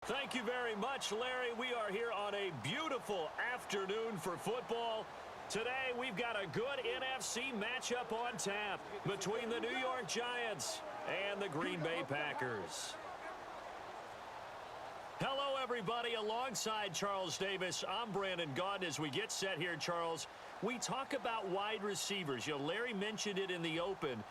Thank you very much, Larry. We are here on a beautiful afternoon for football. Today, we've got a good NFC matchup on tap between the New York Giants and the Green Bay Packers. Hello, everybody. Alongside Charles Davis, I'm Brandon Gaudin. As we get set here, Charles, we talk about wide receivers. You know, Larry mentioned it in the open,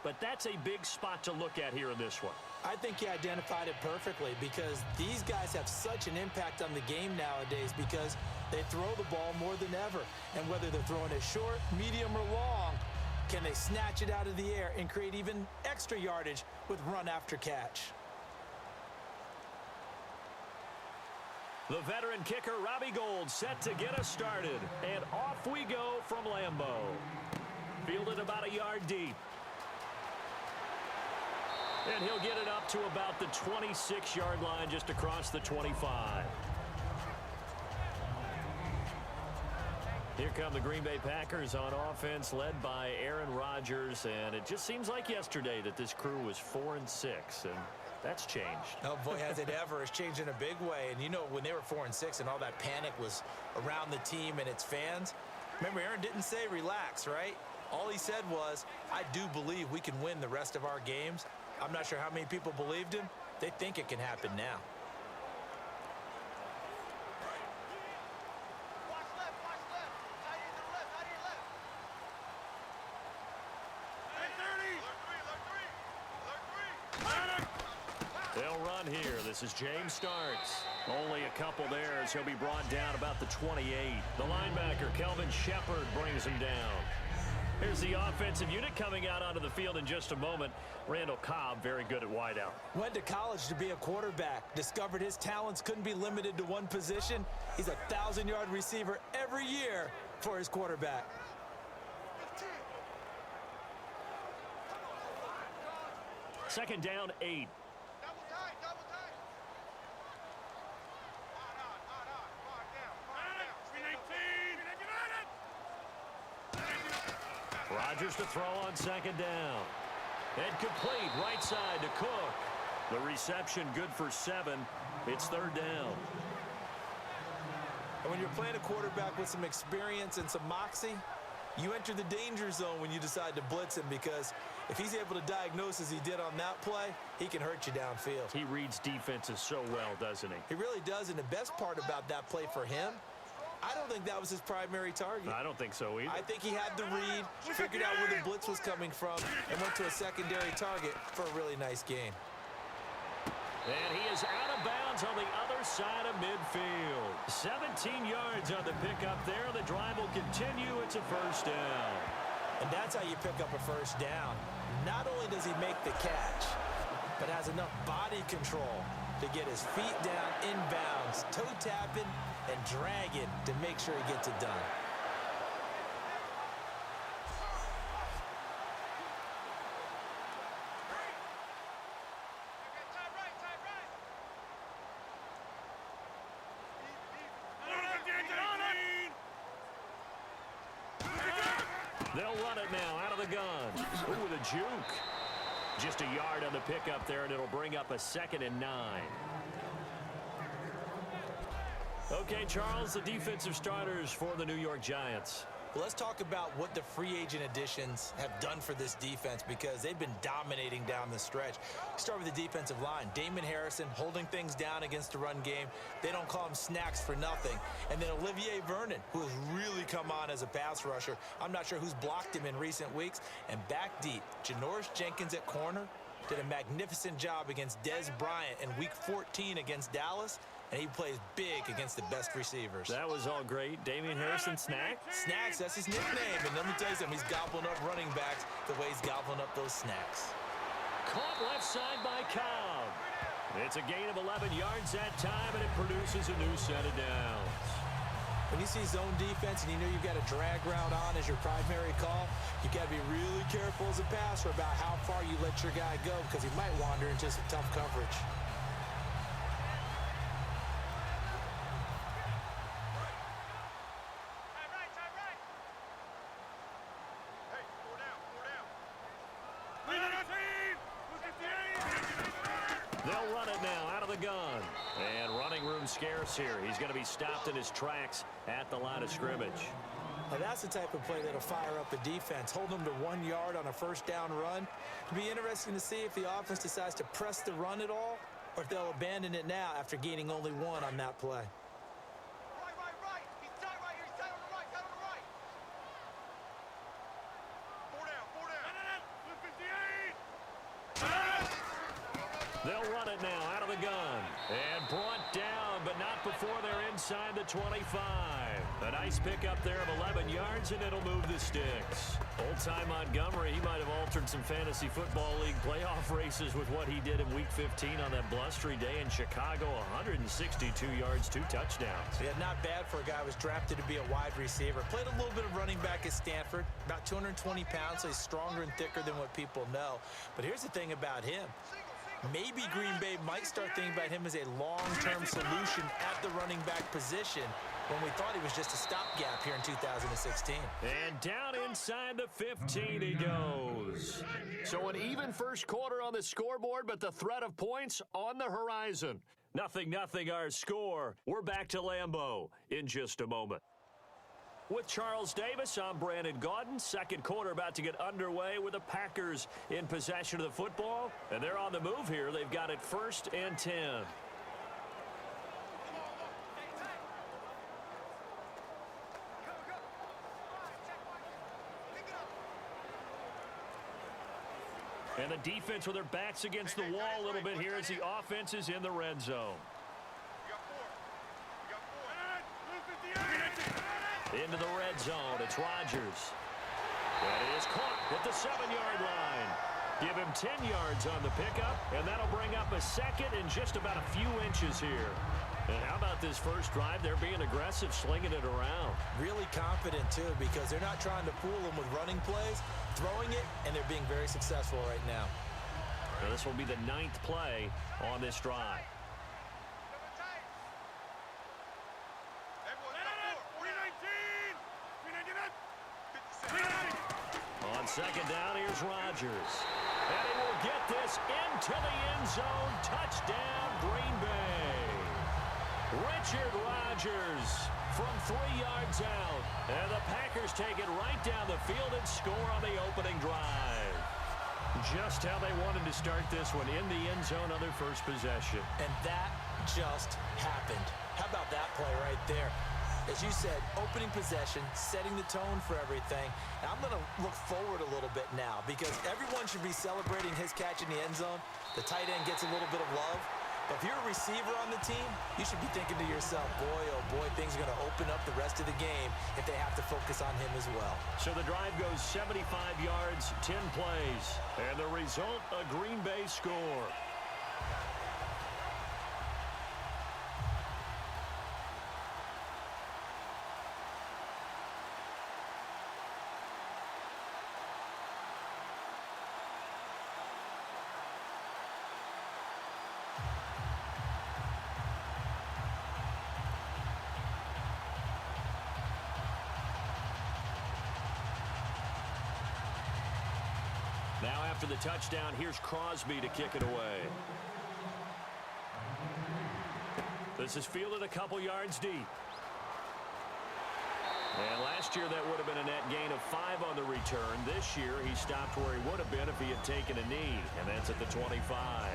but that's a big spot to look at here in this one. I think he identified it perfectly because these guys have such an impact on the game nowadays because they throw the ball more than ever. And whether they're throwing it short, medium, or long, can they snatch it out of the air and create even extra yardage with run after catch? The veteran kicker, Robbie Gould, set to get us started. And off we go from Lambeau. Fielded about a yard deep. And he'll get it up to about the 26-yard line, just across the 25. Here come the Green Bay Packers on offense, led by Aaron Rodgers. And it just seems like yesterday that this crew was 4-6, and that's changed. Oh, boy, has it ever. It's changed in a big way. And, you know, when they were 4-6 and all that panic was around the team and its fans, remember, Aaron didn't say relax, right? All he said was, I do believe we can win the rest of our games. I'm not sure how many people believed him. They think it can happen now. They'll run here. This is James Starks. Only a couple there as he'll be brought down about the 28. The linebacker, Kelvin Shepard, brings him down. Here's the offensive unit coming out onto the field in just a moment. Randall Cobb, very good at wideout. Went to college to be a quarterback. Discovered his talents couldn't be limited to one position. He's a 1,000-yard receiver every year for his quarterback. Second down, 8. Rodgers to throw on second down. And complete, right side to Cook. The reception good for 7. It's third down. And when you're playing a quarterback with some experience and some moxie, you enter the danger zone when you decide to blitz him, because if he's able to diagnose as he did on that play, he can hurt you downfield. He reads defenses so well, doesn't he? He really does, and the best part about that play for him, I don't think that was his primary target. I don't think so either. I think he had the read, figured out where the blitz was coming from, and went to a secondary target for a really nice gain. And he is out of bounds on the other side of midfield. 17 yards on the pickup there. The drive will continue. It's a first down. And that's how you pick up a first down. Not only does he make the catch, but has enough body control to get his feet down inbounds, toe tapping, and dragging to make sure he gets it done. They'll run it now out of the gun. Ooh, with a juke. Just a yard on the pickup there, and it'll bring up a 2nd and 9. Okay, Charles, the defensive starters for the New York Giants. Well, let's talk about what the free agent additions have done for this defense, because they've been dominating down the stretch. Start with the defensive line. Damon Harrison holding things down against the run game. They don't call him Snacks for nothing. And then Olivier Vernon, who has really come on as a pass rusher. I'm not sure who's blocked him in recent weeks. And back deep, Janoris Jenkins at corner did a magnificent job against Dez Bryant in Week 14 against Dallas. And he plays big against the best receivers. That was all great. Damian Harrison, Snack? Snacks, that's his nickname. And let me tell you something, he's gobbling up running backs the way he's gobbling up those snacks. Caught left side by Cobb. It's a gain of 11 yards that time, and it produces a new set of downs. When you see zone defense and you know you've got a drag route on as your primary call, you've got to be really careful as a passer about how far you let your guy go, because he might wander into some tough coverage. scarce here. He's going to be stopped in his tracks at the line of scrimmage. Now that's the type of play that'll fire up the defense. Hold them to 1 yard on a first down run. It'll be interesting to see if the offense decides to press the run at all or if they'll abandon it now after gaining only 1 on that play. Right. He's tight right here. He's tight on the right. Tight on the right. 4 down. 58. They'll run it now out of the gun. And brought down, but not before they're inside the 25. A nice pickup there of 11 yards, and it'll move the sticks. Old-time Montgomery, he might have altered some fantasy football league playoff races with what he did in Week 15 on that blustery day in Chicago. 162 yards, 2 touchdowns. Yeah, not bad for a guy who was drafted to be a wide receiver. Played a little bit of running back at Stanford, about 220 pounds, so he's stronger and thicker than what people know. But here's the thing about him. Maybe Green Bay might start thinking about him as a long-term solution at the running back position when we thought he was just a stopgap here in 2016. And down inside the 15 he goes. So an even first quarter on the scoreboard, but the threat of points on the horizon. 0-0 our score. We're back to Lambeau in just a moment. With Charles Davis, I'm Brandon Gaudin. Second quarter about to get underway with the Packers in possession of the football. And they're on the move here. They've got it 1st and 10. And the defense with their backs against the wall a little bit here as the offense is in the red zone. Into the red zone, it's Rodgers. And he is caught at the 7-yard line. Give him 10 yards on the pickup, and that'll bring up a second in just about a few inches here. And how about this first drive? They're being aggressive, slinging it around. Really confident, too, because they're not trying to fool them with running plays, throwing it, and they're being very successful right now. Now this will be the 9th play on this drive. On second down, here's Rodgers. And he will get this into the end zone. Touchdown, Green Bay. Richard Rodgers from 3 yards out. And the Packers take it right down the field and score on the opening drive. Just how they wanted to start this one, in the end zone on their first possession. And that just happened. How about that play right there? As you said, opening possession, setting the tone for everything. And I'm going to look forward a little bit now because everyone should be celebrating his catch in the end zone. The tight end gets a little bit of love. But if you're a receiver on the team, you should be thinking to yourself, boy, oh boy, things are going to open up the rest of the game if they have to focus on him as well. So the drive goes 75 yards, 10 plays. And the result, a Green Bay score. Now after the touchdown, here's Crosby to kick it away. This is fielded a couple yards deep. And last year that would have been a net gain of 5 on the return. This year he stopped where he would have been if he had taken a knee, and that's at the 25.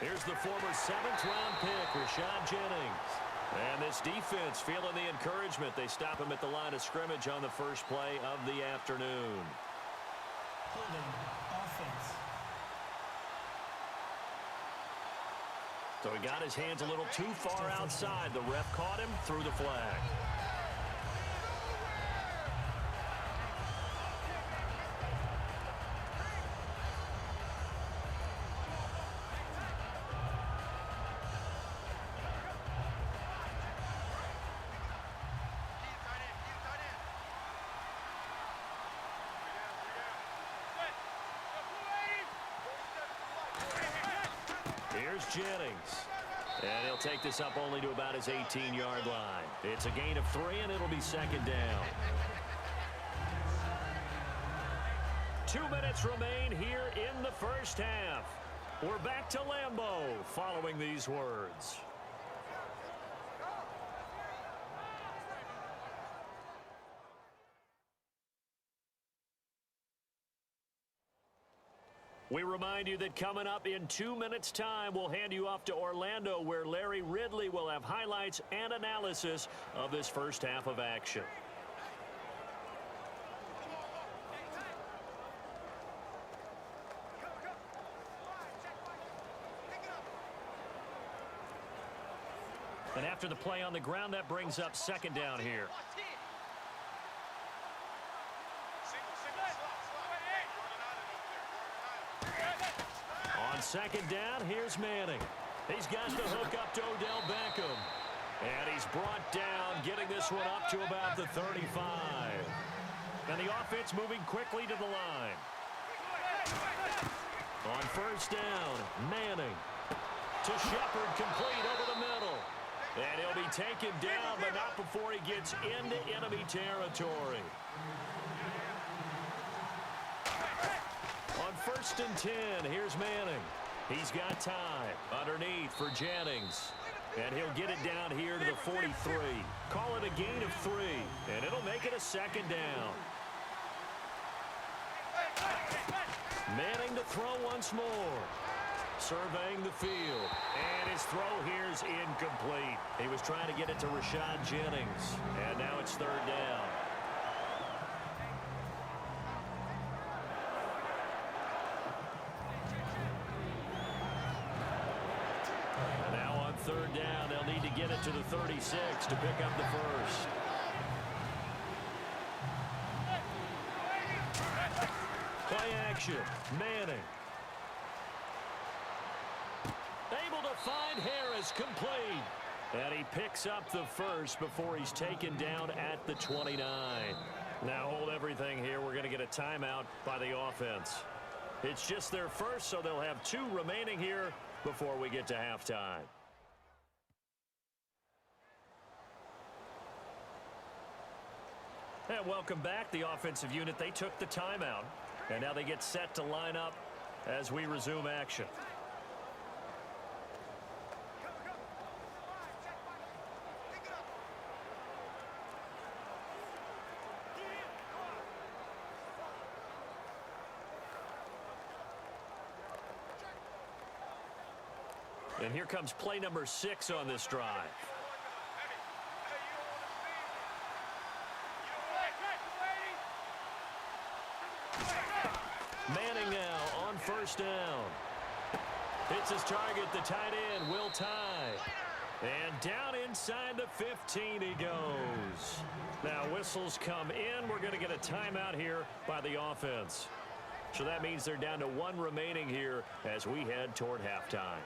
Here's the former 7th-round pick, Rashad Jennings. And this defense feeling the encouragement. They stop him at the line of scrimmage on the first play of the afternoon. Holding offense. So he got his hands a little too far outside. The ref caught him, threw the flag. Here's Jennings. And he'll take this up only to about his 18-yard line. It's a gain of 3, and it'll be second down. 2 minutes remain here in the first half. We're back to Lambeau following these words. We remind you that coming up in 2 minutes' time, we'll hand you off to Orlando, where Larry Ridley will have highlights and analysis of this first half of action. And after the play on the ground, that brings up second down here. On second down, here's Manning. He's got the hook up to Odell Beckham. And he's brought down, getting this one up to about the 35. And the offense moving quickly to the line. On first down, Manning to Shepard, complete over the middle. And he'll be taken down, but not before he gets into enemy territory. On first and 10, here's Manning. He's got time underneath for Jennings. And he'll get it down here to the 43. Call it a gain of 3, and it'll make it a second down. Manning to throw once more. Surveying the field. And his throw here is incomplete. He was trying to get it to Rashad Jennings. And now it's third down. And now on third down, they'll need to get it to the 36 to pick up the first. Play action. Manning. Able to find Harris, complete. And he picks up the first before he's taken down at the 29. Now hold everything here. We're going to get a timeout by the offense. It's just their first, so they'll have 2 remaining here before we get to halftime. And welcome back, the offensive unit. They took the timeout, and now they get set to line up as we resume action. And here comes play number 6 on this drive. Manning now on first down. Hits his target, the tight end, Will Tye. And down inside the 15 he goes. Now whistles come in. We're going to get a timeout here by the offense. So that means they're down to 1 remaining here as we head toward halftime.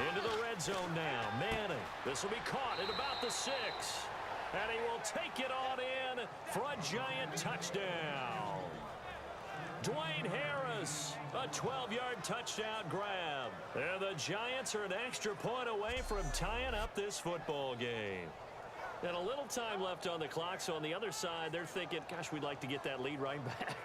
Into the red zone now. Manning. This will be caught at about the 6. And he will take it on in for a giant touchdown. Dwayne Harris, a 12-yard touchdown grab. And the Giants are an extra point away from tying up this football game. And a little time left on the clock, so on the other side, they're thinking, gosh, we'd like to get that lead right back.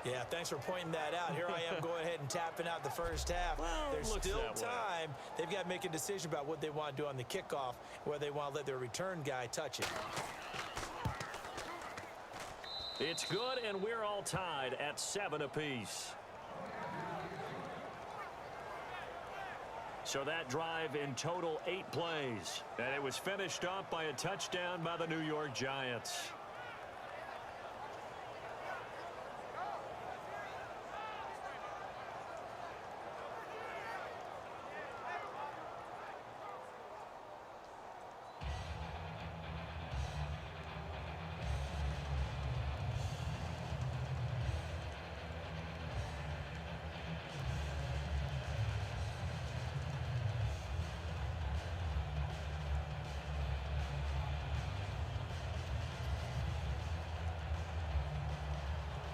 Yeah, thanks for pointing that out. Here I am going ahead and tapping out the first half. Well, there's still time. They've got to make a decision about what they want to do on the kickoff, whether they want to let their return guy touch it. It's good, and we're all tied at 7 apiece. So that drive in total 8 plays. And it was finished off by a touchdown by the New York Giants.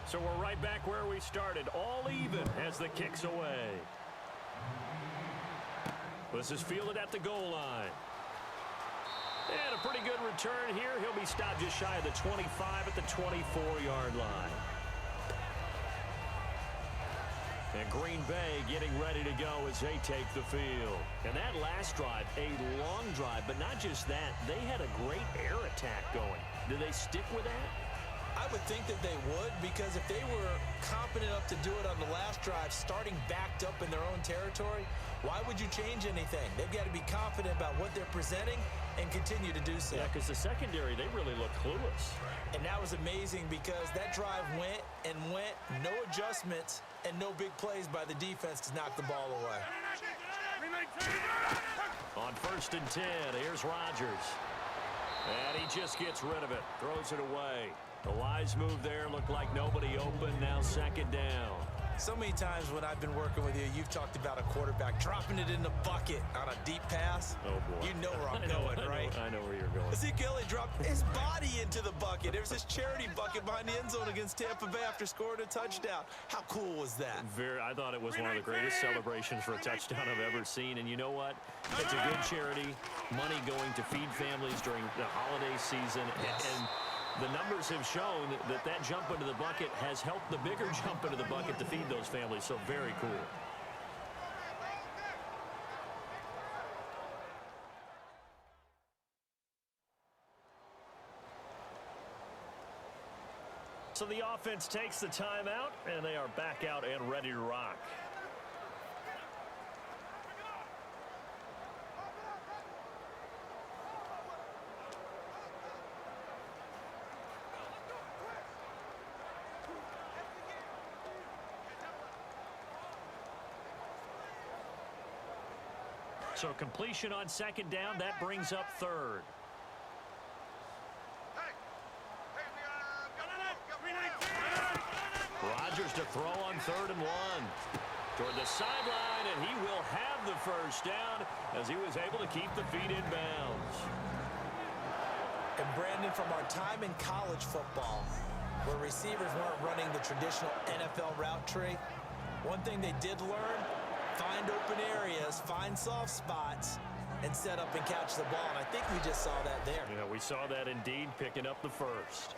So we're right back where we started, all even as the kick's away. This is fielded at the goal line. And a pretty good return here. He'll be stopped just shy of the 25 at the 24-yard line. And Green Bay getting ready to go as they take the field. And that last drive, a long drive, but not just that. They had a great air attack going. Do they stick with that? I would think that they would, because if they were confident enough to do it on the last drive, starting backed up in their own territory, why would you change anything? They've got to be confident about what they're presenting and continue to do so. Yeah, because the secondary, they really look clueless. And that was amazing because that drive went and went, no adjustments, and no big plays by the defense to knock the ball away. On 1st and 10, here's Rodgers. And he just gets rid of it, throws it away. The wise move there, looked like nobody open, now 2nd down. So many times when I've been working with you, you've talked about a quarterback dropping it in the bucket on a deep pass. Oh, boy. You know where I'm going, right? I know where you're going. Ezekiel dropped his body into the bucket. There was this charity bucket behind the end zone against Tampa Bay after scoring a touchdown. How cool was that? I thought it was one of the greatest celebrations for a touchdown I've ever seen. And you know what? It's a good charity. Money going to feed families during the holiday season. Yes. And the numbers have shown that that jump into the bucket has helped the bigger jump into the bucket to feed those families. So very cool. So the offense takes the timeout, and they are back out and ready to rock. So completion on 2nd down, that brings up 3rd. Rodgers to throw on 3rd and 1. Toward the sideline, and he will have the 1st down as he was able to keep the feet in bounds. And Brandon, from our time in college football, where receivers weren't running the traditional NFL route tree, one thing they did learn: find open areas, find soft spots, and set up and catch the ball. And I think we just saw that there. Yeah, we saw that indeed, picking up the 1st.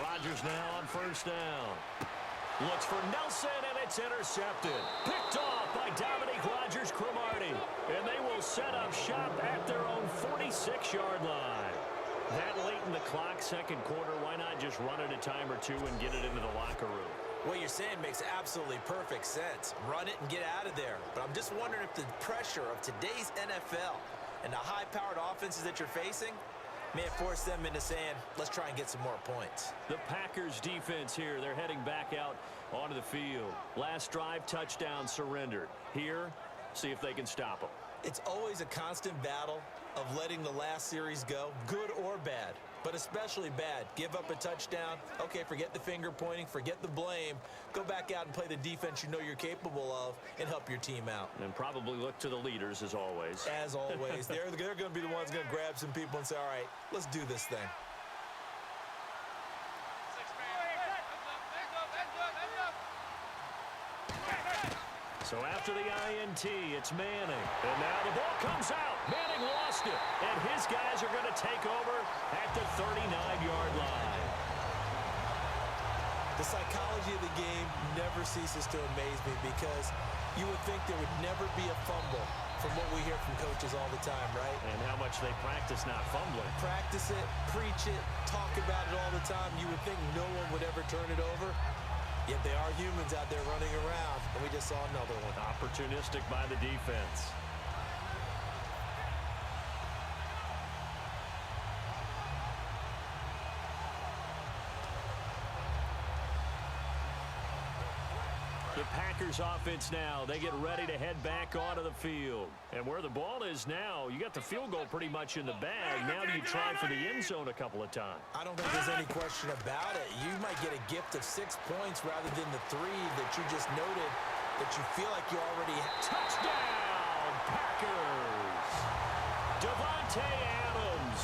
Rodgers now on 1st down. Looks for Nelson, and it's intercepted. Picked off by Dominique Rodgers-Cromartie. And they will set up shop at their own 46-yard line. That late in the clock, 2nd quarter, why not just run it a time or two and get it into the locker room? What you're saying makes absolutely perfect sense. Run it and get out of there. But I'm just wondering if the pressure of today's NFL and the high-powered offenses that you're facing may have forced them into saying, let's try and get some more points. The Packers defense here, they're heading back out onto the field. Last drive, touchdown surrendered. Here, see if they can stop them. It's always a constant battle of letting the last series go, good or bad, but especially bad. Give up a touchdown. Okay, forget the finger pointing, forget the blame. Go back out and play the defense you know you're capable of and help your team out. And probably look to the leaders as always. As always. They're going to be the ones going to grab some people and say, all right, let's do this thing. So after the INT, it's Manning. And now the ball comes out. Manning lost it. And his guys are going to take over at the 39-yard line. The psychology of the game never ceases to amaze me because you would think there would never be a fumble from what we hear from coaches all the time, right? And how much they practice not fumbling. Practice it, preach it, talk about it all the time. You would think no one would ever turn it over. Yet they are humans out there running around, and we just saw another one. Opportunistic by the defense. The Packers offense now, they get ready to head back onto the field. And where the ball is now, you got the field goal pretty much in the bag. Now do you try for the end zone a couple of times? I don't think there's any question about it. You might get a gift of 6 points rather than the 3 that you just noted that you feel like you already have. Touchdown, Packers! Devontae Adams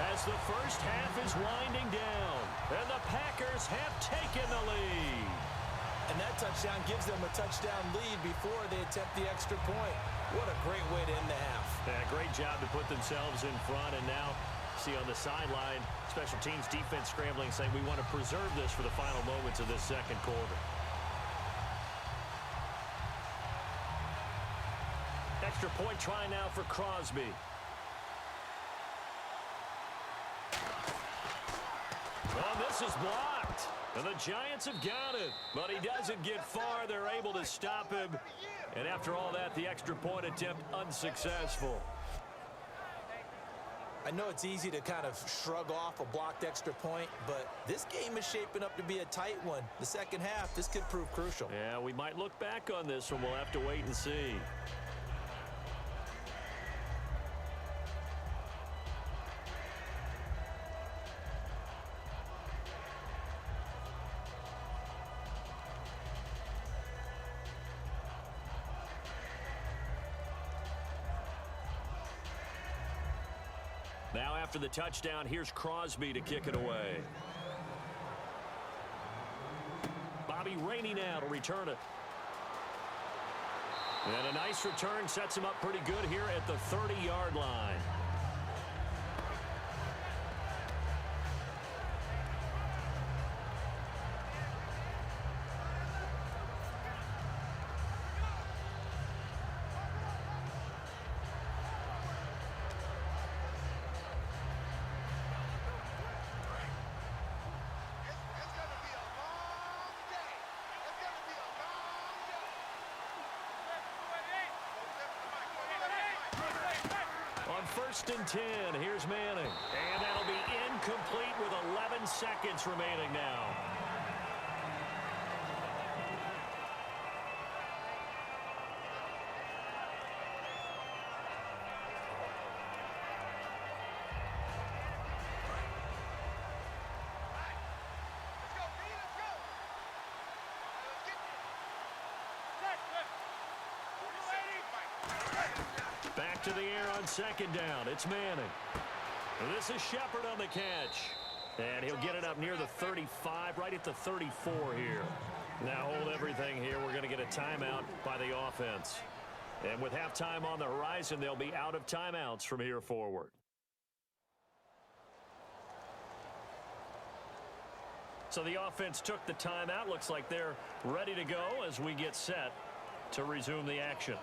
as the first half is winding down. And the Packers have taken the lead. And that touchdown gives them a touchdown lead before they attempt the extra point. What a great way to end the half. Yeah, great job to put themselves in front. And now, see on the sideline, special teams defense scrambling, saying we want to preserve this for the final moments of this second quarter. Extra point try now for Crosby. Oh, this is blocked. And the Giants have got it. But he doesn't get far. They're able to stop him. And after all that, the extra point attempt unsuccessful. I know it's easy to kind of shrug off a blocked extra point, but this game is shaping up to be a tight one. The second half, this could prove crucial. Yeah, we might look back on this one. We'll have to wait and see. Now after the touchdown, here's Crosby to kick it away. Bobby Rainey now to return it. And a nice return sets him up pretty good here at the 30-yard line. First and 10. Here's Manning. And that'll be incomplete with 11 seconds remaining now. Back to the air on second down. It's Manning. This is Shepard on the catch. And he'll get it up near the 35, right at the 34 here. Now hold everything here. We're going to get a timeout by the offense. And with halftime on the horizon, they'll be out of timeouts from here forward. So the offense took the timeout. Looks like they're ready to go as we get set to resume the action.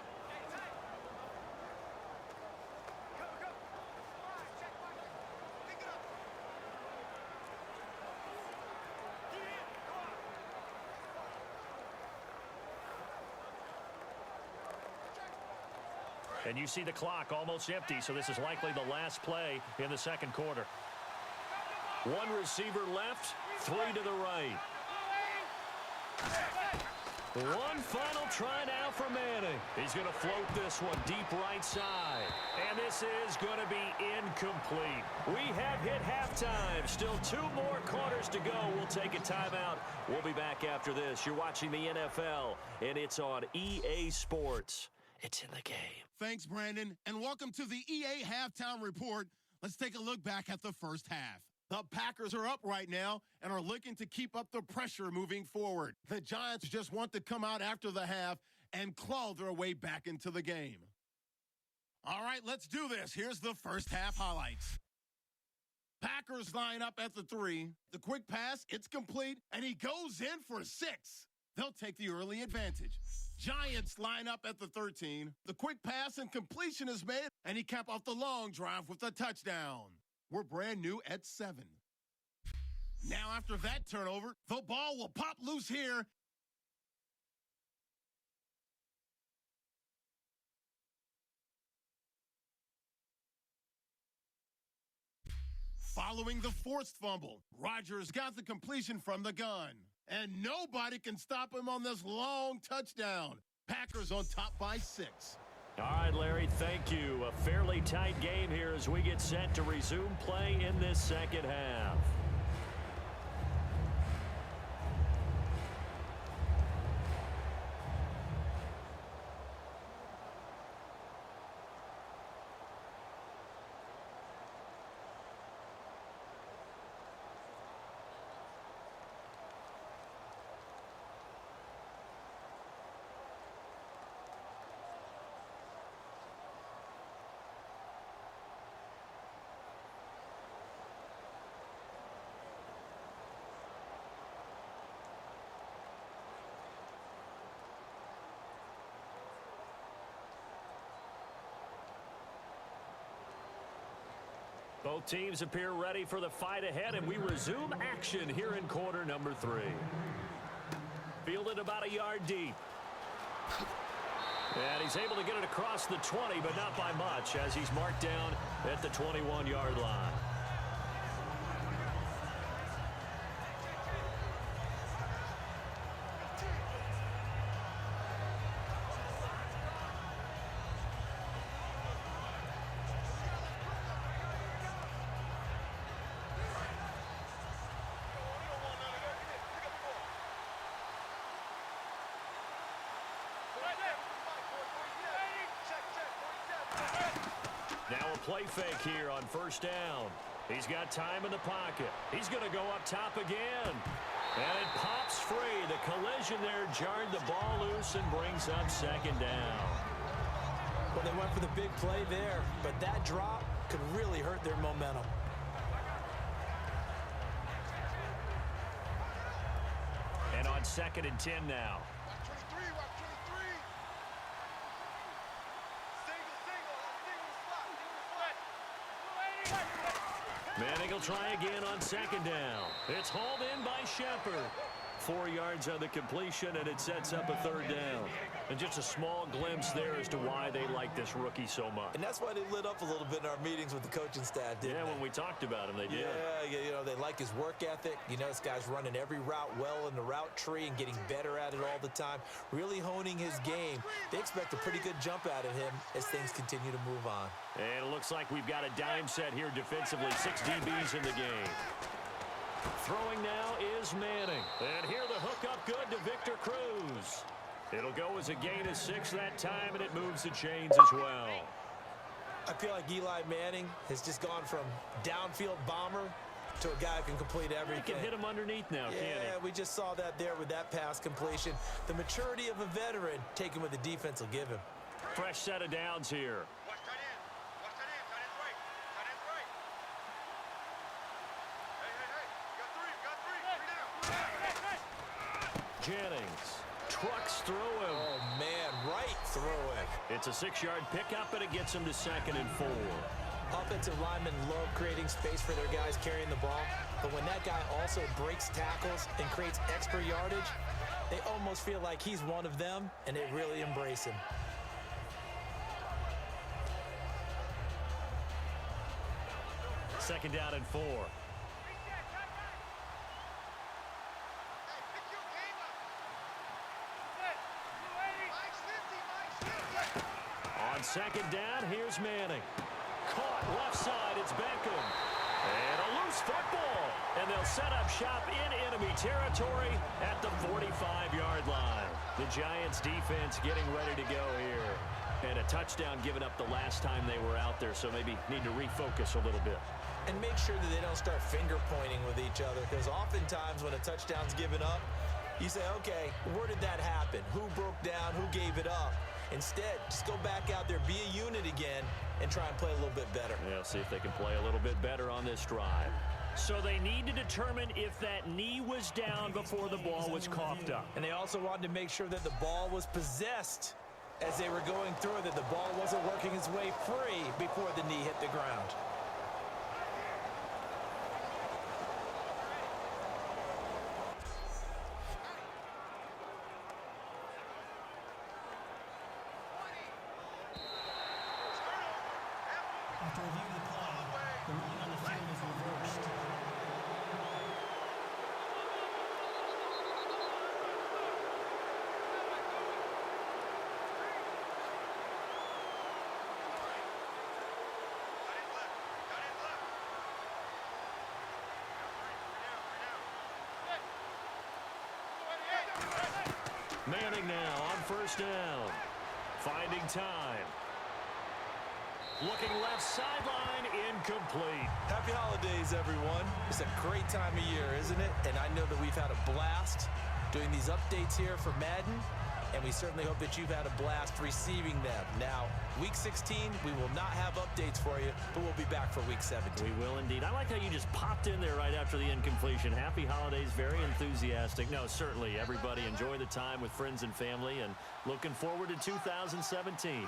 And you see the clock almost empty, so this is likely the last play in the second quarter. One receiver left, 3 to the right. One final try now for Manning. He's going to float this one deep right side. And this is going to be incomplete. We have hit halftime. Still 2 more quarters to go. We'll take a timeout. We'll be back after this. You're watching the NFL, and it's on EA Sports. It's in the game. Thanks, Brandon, and welcome to the EA Halftime Report. Let's take a look back at the first half. The Packers are up right now and are looking to keep up the pressure moving forward. The Giants just want to come out after the half and claw their way back into the game. All right, let's do this. Here's the first half highlights. Packers line up at the 3. The quick pass, it's complete, and he goes in for 6. They'll take the early advantage. Giants line up at the 13. The quick pass and completion is made, and he capped off the long drive with a touchdown. We're brand new at 7. Now after that turnover, the ball will pop loose here. Following the forced fumble, Rodgers got the completion from the gun. And nobody can stop him on this long touchdown. Packers on top by 6. All right, Larry, thank you. A fairly tight game here as we get set to resume play in this second half. Both teams appear ready for the fight ahead, and we resume action here in quarter number 3. Fielded about a yard deep. And he's able to get it across the 20, but not by much, as he's marked down at the 21-yard line. Now a play fake here on first down. He's got time in the pocket. He's going to go up top again. And it pops free. The collision there jarred the ball loose and brings up second down. Well, they went for the big play there, but that drop could really hurt their momentum. And on 2nd and 10 now. Manning will try again on 2nd down. It's hauled in by Shepard. 4 yards on the completion, and it sets up a 3rd down. And just a small glimpse there as to why they like this rookie so much. And that's why they lit up a little bit in our meetings with the coaching staff, didn't they? Yeah, when we talked about him, they did. Yeah, you know, they like his work ethic. You know, this guy's running every route well in the route tree and getting better at it all the time, really honing his game. They expect a pretty good jump out of him as things continue to move on. And it looks like we've got a dime set here defensively. 6 DBs in the game. Throwing now is Manning. And here the hook up good to Victor Cruz. It'll go as a gain of 6 that time, and it moves the chains as well. I feel like Eli Manning has just gone from downfield bomber to a guy who can complete everything. He can hit him underneath now, can't he? Yeah, we just saw that there with that pass completion. The maturity of a veteran taken what the defense will give him. Fresh set of downs here. Watch tight end. Watch tight end. Tight end's right. Tight end's right. Hey. You got 3. Jennings trucks through him. Oh, man, right through it. It's a 6-yard pickup, and it gets him to 2nd and 4. Offensive linemen love creating space for their guys carrying the ball, but when that guy also breaks tackles and creates extra yardage, they almost feel like he's one of them, and they really embrace him. Second down and 4. On 2nd down, here's Manning. Caught left side, it's Beckham. And a loose football. And they'll set up shop in enemy territory at the 45-yard line. The Giants defense getting ready to go here. And a touchdown given up the last time they were out there, so maybe need to refocus a little bit. And make sure that they don't start finger pointing with each other, because oftentimes when a touchdown's given up, you say, okay, where did that happen? Who broke down? Who gave it up? Instead, just go back out there, be a unit again, and try and play a little bit better. Yeah, see if they can play a little bit better on this drive. So they need to determine if that knee was down before the ball was coughed up. And they also wanted to make sure that the ball was possessed as they were going through it, that the ball wasn't working its way free before the knee hit the ground. After reviewing the play, the ruling on the field is reversed. Manning now on first down. Finding time. Looking left sideline, incomplete. Happy holidays, everyone. It's a great time of year, isn't it? And I know that we've had a blast doing these updates here for Madden, and we certainly hope that you've had a blast receiving them. Now, Week 16, we will not have updates for you, but we'll be back for Week 17. We will indeed. I like how you just popped in there right after the incompletion. Happy holidays, very enthusiastic. No, certainly, everybody enjoy the time with friends and family, and looking forward to 2017.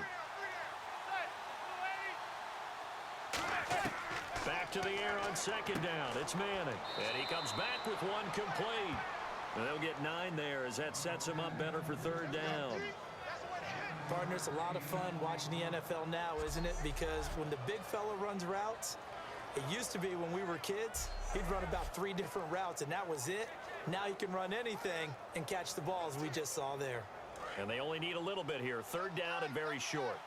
Back to the air on second down. It's Manning. And he comes back with one complete. And they'll get 9 there as that sets him up better for third down. Partner, it's a lot of fun watching the NFL now, isn't it? Because when the big fella runs routes, it used to be when we were kids, he'd run about 3 different routes, and that was it. Now he can run anything and catch the ball, as we just saw there. And they only need a little bit here. Third down and very short.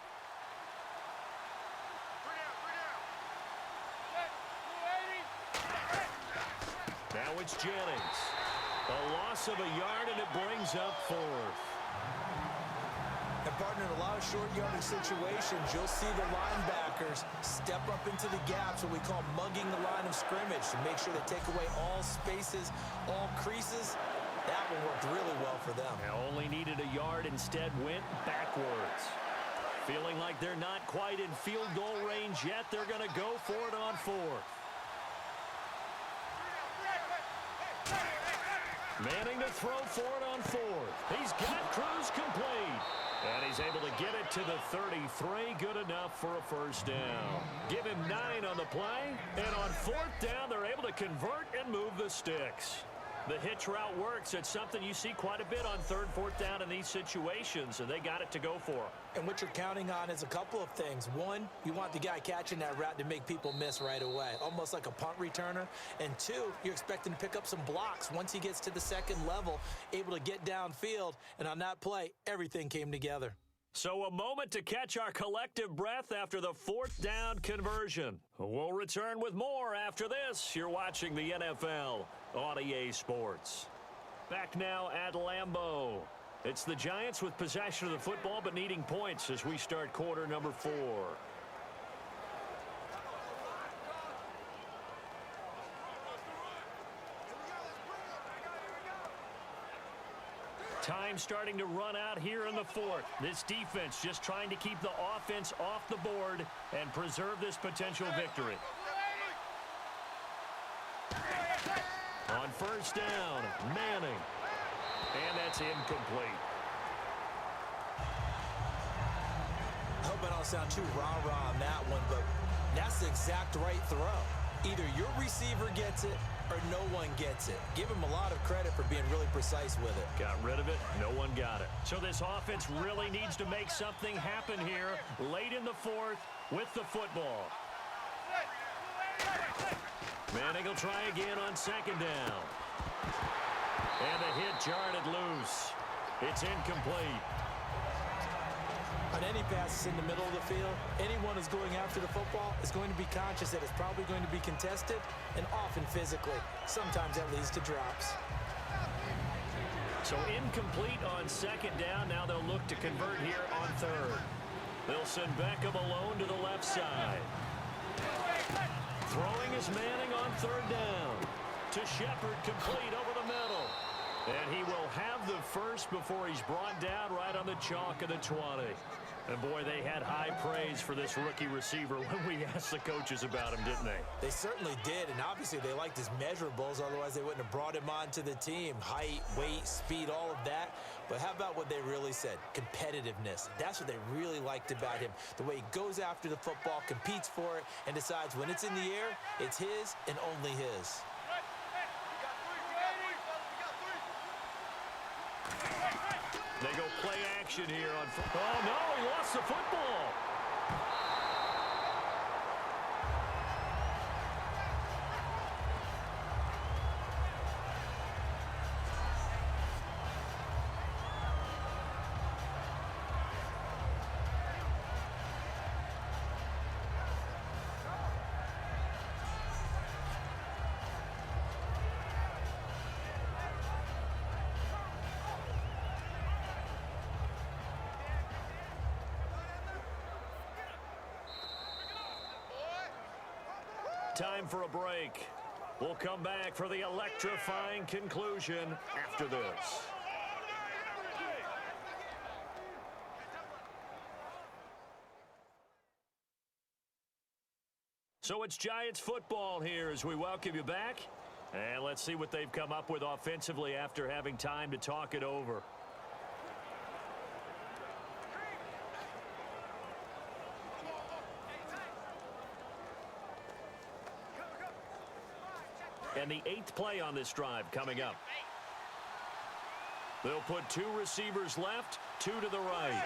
Now it's Jennings. A loss of a yard, and it brings up 4th. And partner, in a lot of short yardage situations, you'll see the linebackers step up into the gaps, what we call mugging the line of scrimmage, to make sure they take away all spaces, all creases. That one worked really well for them. Now only needed a yard, instead went backwards. Feeling like they're not quite in field goal range yet, they're going to go for it on 4th. Manning to throw for it on 4th. He's got Cruz complete. And he's able to get it to the 33. Good enough for a first down. Give him 9 on the play. And on 4th down, they're able to convert and move the sticks. The hitch route works. It's something you see quite a bit on 3rd, 4th down in these situations, and they got it to go for them. And what you're counting on is a couple of things. One, you want the guy catching that route to make people miss right away, almost like a punt returner. And 2, you're expecting to pick up some blocks once he gets to the 2nd level, able to get downfield. And on that play, everything came together. So a moment to catch our collective breath after the 4th down conversion. We'll return with more after this. You're watching the NFL on EA Sports. Back now at Lambeau. It's the Giants with possession of the football but needing points as we start quarter number 4. Time starting to run out here in the 4th. This defense just trying to keep the offense off the board and preserve this potential victory. On first down, Manning. And that's incomplete. I hope I don't sound too rah-rah on that one, but that's the exact right throw. Either your receiver gets it or no one gets it. Give him a lot of credit for being really precise with it. Got rid of it. No one got it. So this offense really needs to make something happen here late in the 4th with the football. Manning will try again on 2nd down. And the hit jarred it loose. It's incomplete. On any passes in the middle of the field, anyone who's going after the football is going to be conscious that it's probably going to be contested and often physically. Sometimes that leads to drops. So incomplete on 2nd down. Now they'll look to convert here on 3rd. They'll send Beckham alone to the left side. Throwing is Manning on 3rd down. To Shepard, complete over the middle. And he will have the first before he's brought down right on the chalk of the 20. And, boy, they had high praise for this rookie receiver when we asked the coaches about him, didn't they? They certainly did, and obviously they liked his measurables. Otherwise, they wouldn't have brought him onto the team. Height, weight, speed, all of that. But how about what they really said? Competitiveness. That's what they really liked about him. The way he goes after the football, competes for it, and decides when it's in the air, it's his and only his. They go play action here on... Oh, no, he lost the football. Time for a break. We'll come back for the electrifying conclusion after this. So it's Giants football here as we welcome you back. And let's see what they've come up with offensively after having time to talk it over. And the 8th play on this drive coming up. They'll put 2 receivers left, 2 to the right.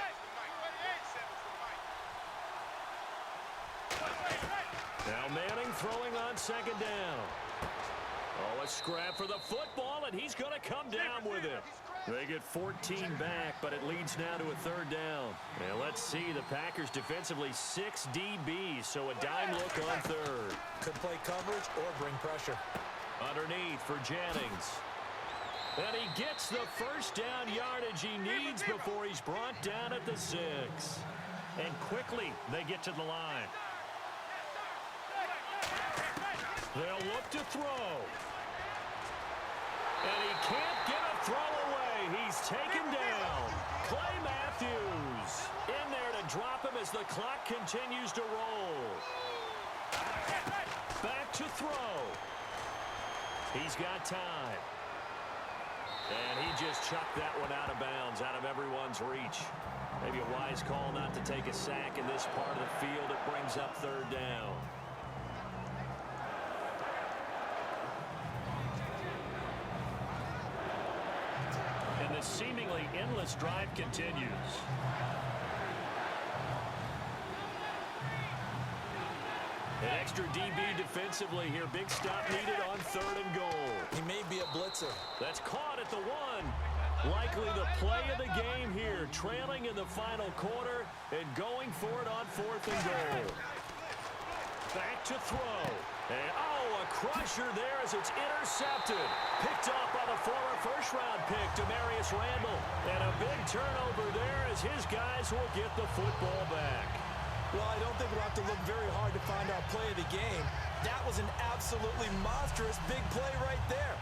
Now Manning throwing on 2nd down. Oh, a scrap for the football, and he's going to come down with it. They get 14 back, but it leads now to a 3rd down. And let's see, the Packers defensively 6 DBs, so a dime look on 3rd. Could play coverage or bring pressure. Underneath for Jennings. And he gets the first down yardage he needs before he's brought down at the 6. And quickly, they get to the line. They'll look to throw. And he can't get a throw away. He's taken down. Clay Matthews in there to drop him as the clock continues to roll. Back to throw. He's got time. And he just chucked that one out of bounds, out of everyone's reach. Maybe a wise call not to take a sack in this part of the field. It brings up 3rd down. And the seemingly endless drive continues. An extra DB defensively here. Big stop needed on 3rd and goal. He may be a blitzer. That's caught at the 1. Likely the play of the game here. Trailing in the final quarter and going for it on 4th and goal. Back to throw. And, oh, a crusher there as it's intercepted. Picked up by the former first-round pick, Demarius Randall. And a big turnover there as his guys will get the football back. Well, I don't think we'll have to look very hard to find our play of the game. That was an absolutely monstrous big play right there.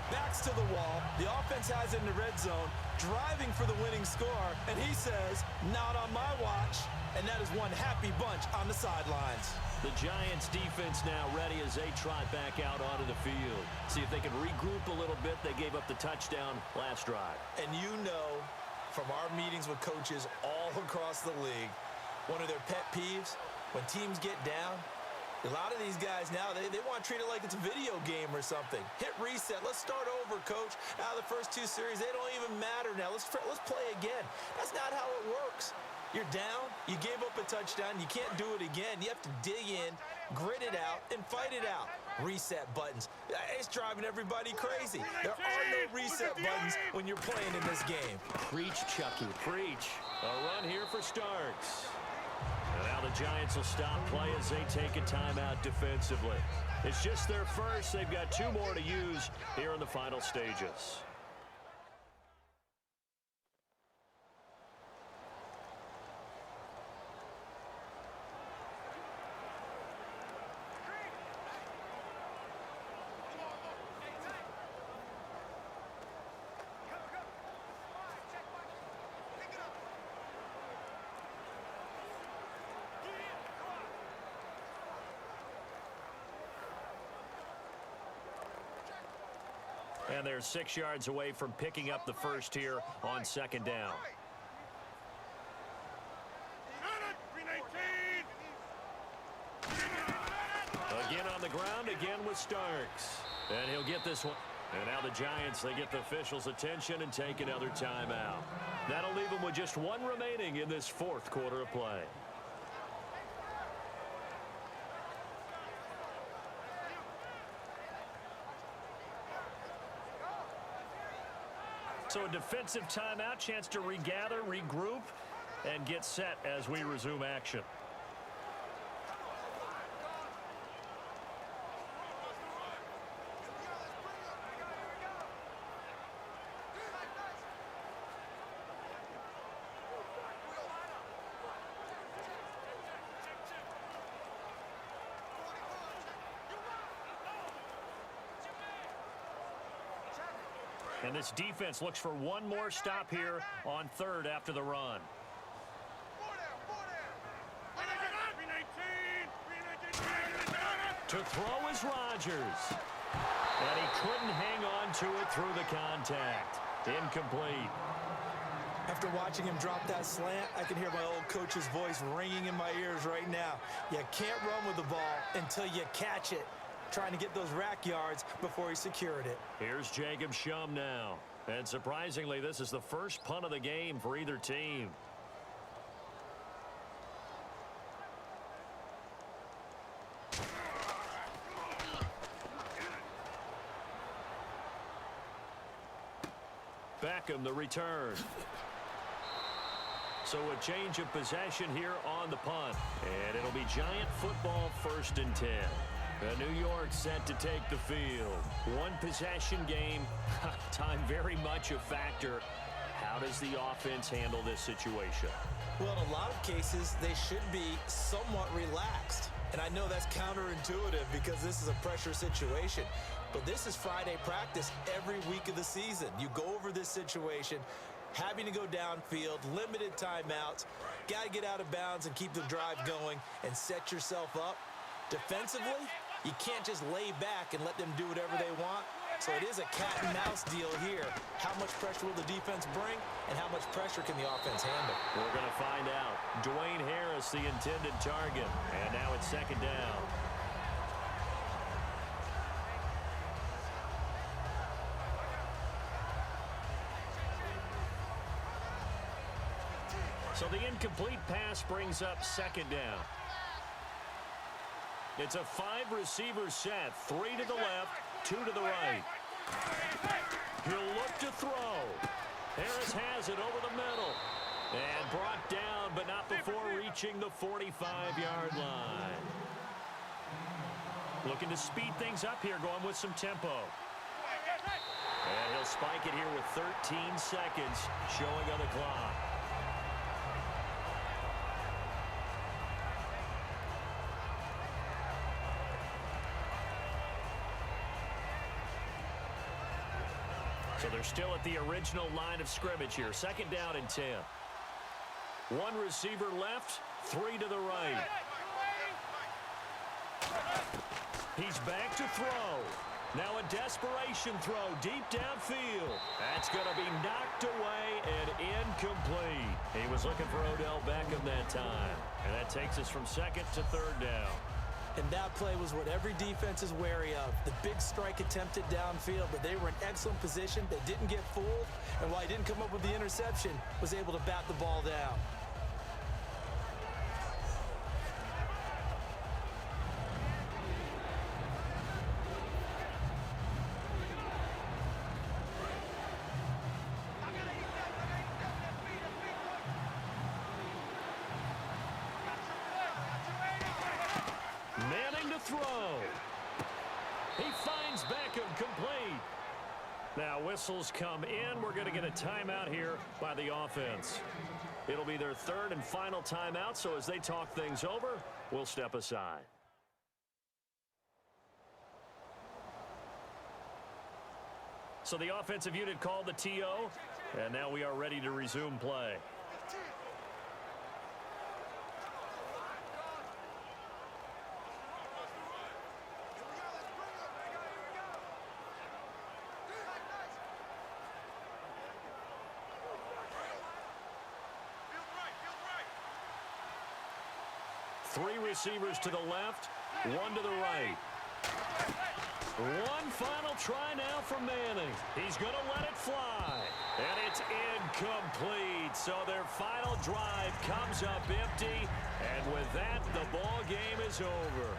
Backs to the wall. The offense has it in the red zone, driving for the winning score, and he says, not on my watch. And that is one happy bunch on the sidelines. The Giants defense now ready as they trot back out onto the field. See if they can regroup a little bit. They gave up the touchdown last drive. And you know, from our meetings with coaches all across the league, one of their pet peeves, when teams get down, a lot of these guys now, they want to treat it like it's a video game or something. Hit reset. Let's start over, coach. Now, the first 2 series, they don't even matter now. Let's play again. That's not how it works. You're down. You gave up a touchdown. You can't do it again. You have to dig in, grit it out, and fight it out. Reset buttons. It's driving everybody crazy. There are no reset buttons when you're playing in this game. Preach, Chucky. Preach. A run here for Starks. And now the Giants will stop play as they take a timeout defensively. It's just their first. They've got 2 more to use here in the final stages. And they're 6 yards away from picking up the first here on second down. Again on the ground, again with Starks. And he'll get this one. And now the Giants, they get the officials' attention and take another timeout. That'll leave them with just one remaining in this fourth quarter of play. So a defensive timeout, chance to regather, regroup, and get set as we resume action. And this defense looks for one more stop here on third after the run. To throw is Rodgers. And he couldn't hang on to it through the contact. Incomplete. After watching him drop that slant, I can hear my old coach's voice ringing in my ears right now. You can't run with the ball until you catch it. Trying to get those rack yards before he secured it. Here's Jacob Shum now. And surprisingly, this is the first punt of the game for either team. Beckham, the return. So a change of possession here on the punt. And it'll be Giant football, 1st and 10. New York set to take the field. One possession game. Time very much a factor. How does the offense handle this situation? Well, in a lot of cases, they should be somewhat relaxed. And I know that's counterintuitive because this is a pressure situation. But this is Friday practice every week of the season. You go over this situation, having to go downfield, limited timeouts, got to get out of bounds and keep the drive going and set yourself up. Defensively, you can't just lay back and let them do whatever they want. So it is a cat and mouse deal here. How much pressure will the defense bring, and how much pressure can the offense handle? We're going to find out. Dwayne Harris, the intended target. And now it's second down. So the incomplete pass brings up second down. It's a 5-receiver set. 3 to the left, 2 to the right. He'll look to throw. Harris has it over the middle. And brought down, but not before reaching the 45-yard line. Looking to speed things up here, going with some tempo. And he'll spike it here with 13 seconds showing on the clock. So they're still at the original line of scrimmage here. Second down and 10. One receiver left, 3 to the right. He's back to throw. Now a desperation throw deep downfield. That's going to be knocked away and incomplete. He was looking for Odell Beckham that time. And that takes us from second to third down. And that play was what every defense is wary of. The big strike attempted downfield, but they were in excellent position. They didn't get fooled, and while he didn't come up with the interception, was able to bat the ball down. Throw. He finds Beckham complete. Now whistles come in. We're going to get a timeout here by the offense. It'll be their third and final timeout, so as they talk things over, we'll step aside. So the offensive unit called the TO, and now we are ready to resume play. Three receivers to the left, one to the right. One final try now for Manning. He's going to let it fly. And it's incomplete. So their final drive comes up empty. And with that, the ball game is over.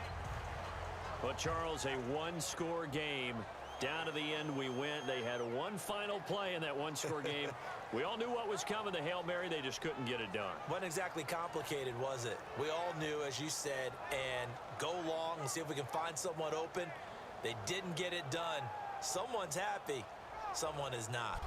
But, Charles, a one-score game. Down to the end we went. They had one final play in that one-score game. We all knew what was coming, the Hail Mary. They just couldn't get it done. Wasn't exactly complicated, was it? We all knew, as you said, and go long and see if we can find someone open. They didn't get it done. Someone's happy. Someone is not.